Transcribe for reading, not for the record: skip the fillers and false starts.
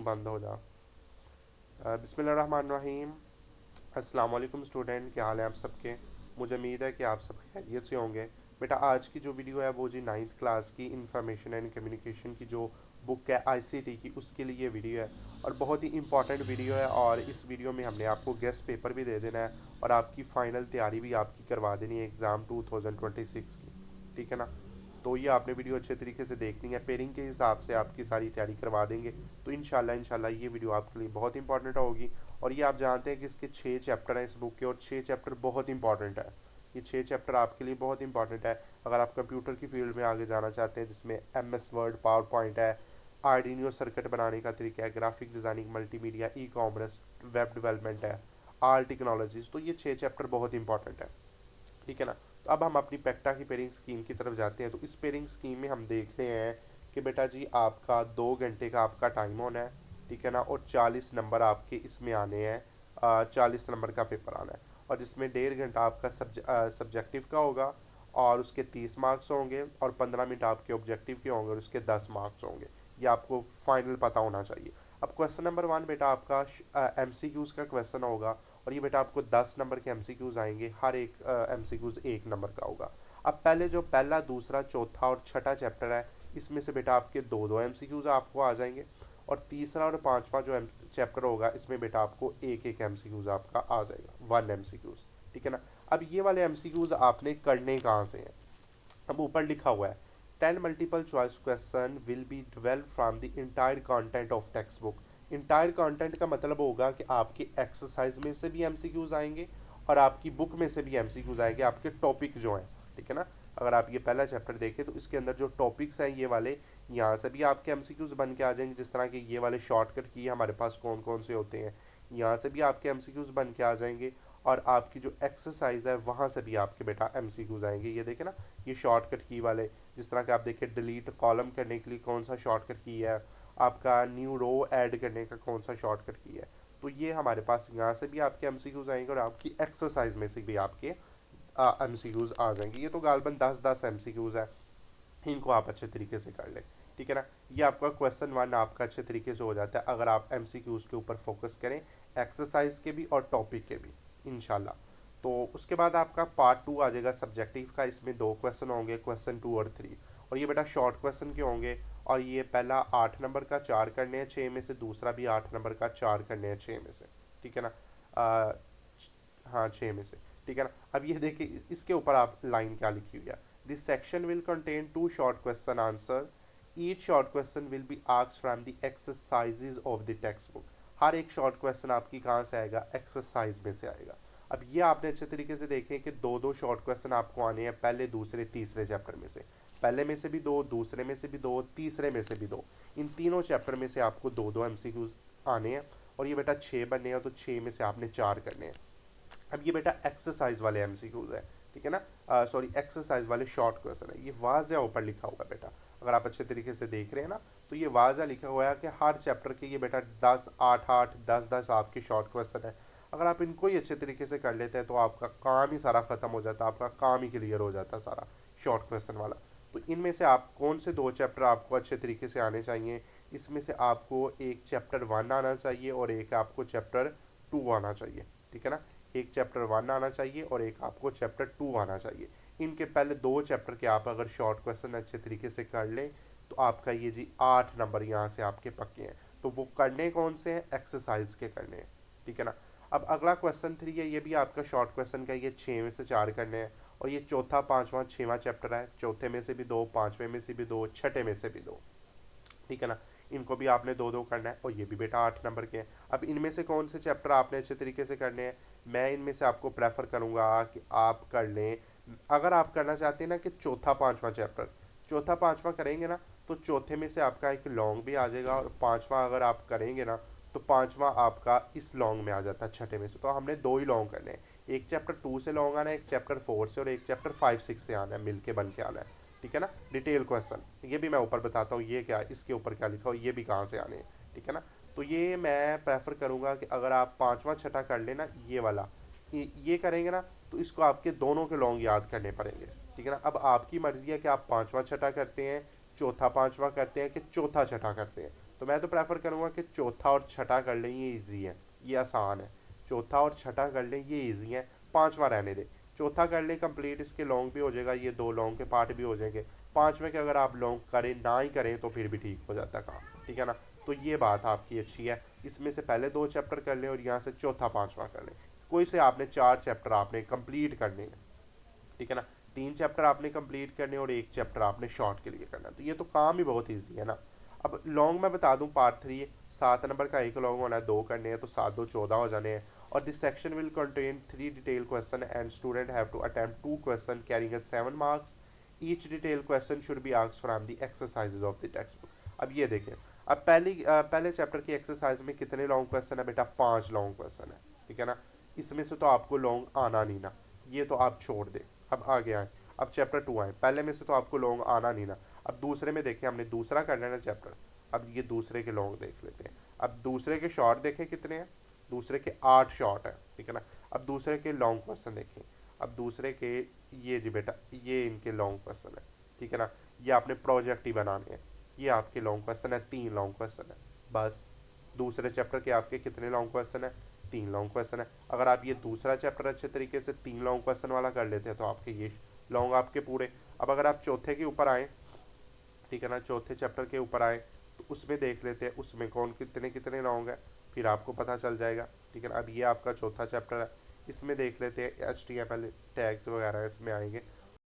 बंद हो जा। बिस्मिल्लाहिर्रहमानिर्रहीम। अस्सलाम वालेकुम स्टूडेंट, क्या हाल है आप सबके। मुझे उम्मीद है कि आप सब खैरियत से होंगे। बेटा आज की जो वीडियो है वो जी नाइन्थ क्लास की इंफॉर्मेशन एंड कम्युनिकेशन की जो बुक है आईसीटी की, उसके लिए ये वीडियो है और बहुत ही इंपॉर्टेंट वीडियो है। और इस वीडियो में हमने आपको गेस्ट पेपर भी दे देना है और आपकी फ़ाइनल तैयारी भी आपकी करवा देनी है एग्ज़ाम 2026 की। ठीक है ना। तो ये आपने वीडियो अच्छे तरीके से देखनी है, पेयरिंग के हिसाब से आपकी सारी तैयारी करवा देंगे। तो इंशाल्लाह ये वीडियो आपके लिए बहुत इंपॉर्टेंट होगी। और ये आप जानते हैं कि इसके 6 चैप्टर हैं इस बुक के, और 6 चैप्टर बहुत इंपॉर्टेंट है। ये 6 चैप्टर आपके लिए बहुत इंपॉर्टेंट है अगर आप कंप्यूटर की फील्ड में आगे जाना चाहते हैं, जिसमें एमएस वर्ड, पावर पॉइंट है, आर्डिनो सर्किट बनाने का तरीका है, graphic designing, multimedia, e commerce, web development है, आर टेक्नोलॉजीज। तो ये 6 चैप्टर बहुत इंपॉर्टेंट है। ठीक है ना। तो अब हम अपनी पेक्टा की पेयरिंग स्कीम की तरफ जाते हैं। तो इस पेयरिंग स्कीम में हम देख रहे हैं कि बेटा जी आपका 2 घंटे का आपका टाइम होना है। ठीक है ना। और 40 नंबर आपके इसमें आने हैं, 40 नंबर का पेपर आना है। और जिसमें 1.5 घंटा आपका सब्जेक्टिव का होगा और उसके 30 मार्क्स होंगे, और 15 मिनट आपके ऑब्जेक्टिव के होंगे और उसके 10 मार्क्स होंगे। ये आपको फाइनल पता होना चाहिए। अब क्वेश्चन नंबर 1 बेटा आपका एमसीक्यूज़ का क्वेश्चन होगा। और ये बेटा आपको 10 नंबर के एमसीक्यूज़ आएंगे, हर एक एमसीक्यूज़ 1 नंबर का होगा। अब पहले जो पहला, दूसरा, चौथा और छठा चैप्टर है, इसमें से बेटा आपके दो दो एमसीक्यूज़ आपको आ जाएंगे। और तीसरा और पांचवा जो चैप्टर होगा, इसमें बेटा आपको एक एक एमसीक्यूज़ आपका आ जाएगा, 1 एमसीक्यूज़। ठीक है ना। अब ये वाले एमसीक्यूज़ आपने करने कहाँ से हैं। अब ऊपर लिखा हुआ है 10 multiple choice question will be devolve from the entire content of text book. Entire content का मतलब होगा कि आपकी एक्सरसाइज में से भी एमसीक्यूज आएंगे और आपकी बुक में से भी एमसीक्यूज आएंगे, आपके टॉपिक जो हैं। ठीक है ना। अगर आप ये पहला चैप्टर देखें तो इसके अंदर जो टॉपिक्स हैं ये वाले, यहाँ से भी आपके एमसीक्यूज बन के आ जाएंगे। जिस तरह के ये वाले शॉर्टकट की हमारे पास कौन कौन से होते हैं, यहाँ से भी आपके एमसीक्यूज बन के आ जाएंगे। और आपकी जो एक्सरसाइज है वहाँ से भी आपके बेटा एमसीक्यूज आएंगे। ये देखें ना, ये शॉर्टकट की वाले, जिस तरह के आप देखिए डिलीट कॉलम करने के लिए कौन सा शॉर्टकट की है, आपका न्यू रो ऐड करने का कौन सा शॉर्टकट की है। तो ये हमारे पास यहाँ से भी आपके एमसीक्यूज आएंगे और आपकी एक्सरसाइज में से भी आपके एमसीक्यूज आ जाएंगे। ये तो गालबन 10 10 एमसीक्यूज है, इनको आप अच्छे तरीके से कर लें। ठीक है ना। ये आपका क्वेश्चन 1 आपका अच्छे तरीके से हो जाता है अगर आप एमसीक्यूज के ऊपर फोकस करें, एक्सरसाइज के भी और टॉपिक के भी, इंशाल्लाह। तो उसके बाद आपका पार्ट 2 आ जाएगा सब्जेक्टिव का। इसमें 2 क्वेश्चन होंगे, क्वेश्चन 2 और 3। और ये बेटा शॉर्ट क्वेश्चन के होंगे। और ये पहला 8 नंबर का 4 करने हैं 6 में से, दूसरा भी 8 नंबर का 4 करने हैं 6 में से। ठीक है ना। आ, हाँ, 6 में से। ठीक है ना। अब ये देखिए इसके ऊपर आप लाइन क्या लिखी हुई है। This section will contain 2 short question answer. Each short question will be asked from the exercises of the text book. हर एक शॉर्ट क्वेश्चन आपकी कहाँ से आएगा, एक्सरसाइज में से आएगा। अब ये आपने अच्छे तरीके से देखें कि दो दो शॉर्ट क्वेश्चन आपको आने हैं, पहले, दूसरे, तीसरे चैप्टर में से। पहले में से भी दो, दूसरे में से भी दो, तीसरे में से भी दो। इन तीनों चैप्टर में से आपको दो दो एमसीक्यूज आने हैं। और ये बेटा 6 बनने हैं, तो 6 में से आपने 4 करने हैं। अब ये बेटा एक्सरसाइज वाले एमसीक्यूज है। ठीक है ना। सॉरी, एक्सरसाइज वाले शॉर्ट क्वेश्चन है। ये वाज़ा ऊपर लिखा हुआ है बेटा, अगर आप अच्छे तरीके से देख रहे हैं ना, तो ये वाज़ा लिखा हुआ है कि हर चैप्टर के ये बेटा 10 8 8 10 10 आपके शॉर्ट क्वेश्चन है। अगर आप इनको ही अच्छे तरीके से कर लेते हैं तो आपका काम ही सारा ख़त्म हो जाता है, आपका काम ही क्लियर हो जाता है सारा शॉर्ट क्वेश्चन वाला। तो इनमें से आप कौन से 2 चैप्टर आपको अच्छे तरीके से आने चाहिए। इसमें से आपको एक चैप्टर 1 आना चाहिए और एक आपको चैप्टर 2 आना चाहिए। ठीक है ना। एक चैप्टर 1 आना चाहिए और एक आपको चैप्टर 2 आना चाहिए। इनके पहले 2 चैप्टर के आप अगर शॉर्ट क्वेश्चन अच्छे तरीके से कर लें तो आपका ये जी 8 नंबर यहाँ से आपके पक्के हैं। तो वो करने कौन से हैं, एक्सरसाइज के करने हैं। ठीक है ना। अब अगला क्वेश्चन 3 है, ये भी आपका शॉर्ट क्वेश्चन का, ये 6 में से 4 करने हैं। और ये चौथा, पांचवा, छठवां चैप्टर है, चौथे में से भी दो, पांचवें में से भी दो, छठे में से भी दो। ठीक है ना। इनको भी आपने दो दो करना है और ये भी बेटा 8 नंबर के हैं। अब इनमें से कौन से चैप्टर आपने अच्छे तरीके से करने हैं, मैं इनमें से आपको प्रेफर करूंगा कि आप कर लें। अगर आप करना चाहते हैं ना कि चौथा पांचवा चैप्टर, चौथा पांचवा करेंगे ना, तो चौथे में से आपका एक लॉन्ग भी आ जाएगा, और पांचवा अगर आप करेंगे ना तो पांचवा आपका इस लॉन्ग में आ जाता है, छठे में से। तो हमने दो ही लॉन्ग करने हैं, एक चैप्टर 2 से लॉन्ग आना है, एक चैप्टर 4 से, और एक चैप्टर 5 6 से आना है, मिल के बन के आना है। ठीक है ना। डिटेल क्वेश्चन ये भी मैं ऊपर बताता हूँ, ये क्या, इसके ऊपर क्या लिखा हो, ये भी कहाँ से आने हैं। ठीक है ना। तो ये मैं प्रेफर करूँगा कि अगर आप पांचवा छठा कर लेना, ये वाला, ये करेंगे ना, तो इसको आपके दोनों के लॉन्ग याद करने पड़ेंगे। ठीक है ना। अब आपकी मर्जी है कि आप पांचवा छठा करते हैं, चौथा पांचवा करते हैं, कि चौथा छठा करते हैं। तो मैं तो प्रेफर करूँगा कि चौथा और छठा कर लें, ये इजी है, ये आसान है। चौथा और छठा कर लें, ये इजी है। पांचवा रहने दें। चौथा कर लें कंप्लीट, इसके लॉन्ग भी हो जाएगा, ये दो लॉन्ग के पार्ट भी हो जाएंगे। पांचवें के अगर आप लॉन्ग करें ना ही करें तो फिर भी ठीक हो जाता है काम, ठीक है ना। तो ये बात आपकी अच्छी है, इसमें से पहले दो चैप्टर कर लें और यहाँ से चौथा पांचवा कर लें। कोई से आपने चार चैप्टर आपने कंप्लीट करने हैं, ठीक है ना। तीन चैप्टर आपने कंप्लीट करने और एक चैप्टर आपने शॉर्ट के लिए करना, तो ये तो काम ही बहुत ईजी है ना। अब लॉन्ग में बता दूं, पार्ट 3 7 नंबर का एक लॉन्ग होना है, दो करने हैं, तो 7 2 14 हो जाने हैं। और this section will contain 3 detail question and student have to attempt 2 question carrying a 7 marks. Each detail question should be asked from the exercises of the text book. अब ये देखें, अब पहले चैप्टर की एक्सरसाइज में कितने लॉन्ग क्वेश्चन है बेटा, 5 लॉन्ग क्वेश्चन है, ठीक है ना। इसमें से तो आपको लॉन्ग आना नहीं ना, ये तो आप छोड़ दें। अब आगे आए, अब चैप्टर 2 आए, पहले में से तो आपको लॉन्ग आना नहीं ना। अब दूसरे में देखें, हमने दूसरा कर लेना चैप्टर। अब ये दूसरे के लॉन्ग देख लेते हैं। अब दूसरे के शॉर्ट देखें कितने हैं, दूसरे के 8 शॉर्ट है, ठीक है ना। अब दूसरे के लॉन्ग क्वेश्चन देखें। अब दूसरे के, ये जी बेटा, ये इनके लॉन्ग क्वेश्चन है, ठीक है ना। ये आपने प्रोजेक्ट ही बनाने हैं, ये आपके लॉन्ग क्वेश्चन है, 3 लॉन्ग क्वेश्चन है बस। दूसरे चैप्टर के आपके कितने लॉन्ग क्वेश्चन है, 3 लॉन्ग क्वेश्चन है। अगर आप ये दूसरा चैप्टर अच्छे तरीके से 3 लॉन्ग क्वेश्चन वाला कर लेते हैं तो आपके ये लॉन्ग आपके पूरे। अब अगर आप चौथे के ऊपर आए, ठीक है ना, चौथे चैप्टर के ऊपर आए, तो उसमें देख लेते हैं उसमें कौन कितने कितने लॉन्ग है, फिर आपको पता चल जाएगा, ठीक है ना। अब ये आपका चौथा चैप्टर है, इसमें देख लेते हैं HTML टैग्स वगैरह इसमें आएंगे।